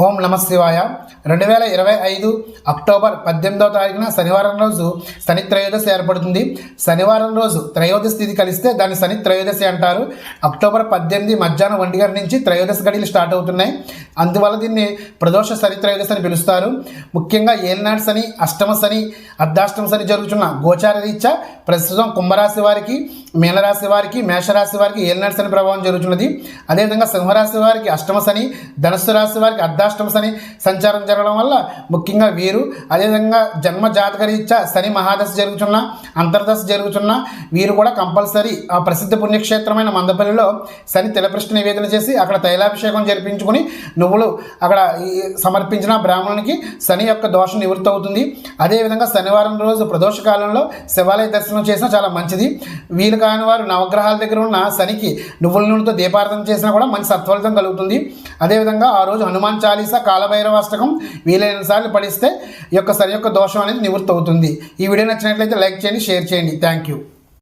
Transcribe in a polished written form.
ఓం నమ శివాయ. 2025 అక్టోబర్ 18వ తారీఖున శనివారం రోజు శని త్రయోదశి ఏర్పడుతుంది. శనివారం రోజు త్రయోదశి తిథి కలిస్తే దాన్ని శని త్రయోదశి అంటారు. అక్టోబర్ 18 మధ్యాహ్నం 1 గంట నుంచి త్రయోదశి గడియలు స్టార్ట్ అవుతున్నాయి. అందువల్ల దీన్ని ప్రదోష శని త్రయోదశి అని పిలుస్తారు. ముఖ్యంగా ఏలినాటి శని, అష్టమ శని, అర్ధాష్టమ శని జరుగుతున్న గోచార రీత్యా ప్రస్తుతం కుంభరాశి వారికి, మీనరాశి వారికి, మేషరాశి వారికి ఏలినాటి శని ప్రభావం జరుగుతున్నది. అదేవిధంగా సింహరాశి వారికి అష్టమ శని, ధనుస్సు రాశి వారికి అర్ధాష్టమ శని సంచారం జరగడం వల్ల ముఖ్యంగా వీరు, అదేవిధంగా జన్మ జాతక రీత్యా శని మహాదశ జరుగుతున్న, అంతర్దశ జరుగుతున్న వీరు కూడా కంపల్సరీ ఆ ప్రసిద్ధ పుణ్యక్షేత్రమైన మందపల్లిలో శని తిలపృష్ఠ నివేదన చేసి అక్కడ తైలాభిషేకం జరిపించుకుని నువ్వులు అక్కడ సమర్పించిన బ్రాహ్మణునికి శని యొక్క దోషం నివృత్తి అవుతుంది. అదేవిధంగా శనివారం రోజు ప్రదోష కాలంలో శివాలయ దర్శనం చేసినా చాలా మంచిది. వీలు కాని వారు నవగ్రహాల దగ్గర ఉన్న శనికి నువ్వుల నూనెతో దీపార్థన చేసినా కూడా మంచి సత్ఫలితం కలుగుతుంది. అదేవిధంగా ఆ రోజు హనుమాన్ చాలీసా, కాలభైరవాష్టకం వీలైన సార్లు పఠిస్తే ఈ యొక్క శని యొక్క దోషం అనేది నివృత్తి అవుతుంది. ఈ వీడియో నచ్చినట్లయితే లైక్ చేయండి, షేర్ చేయండి. Thank you.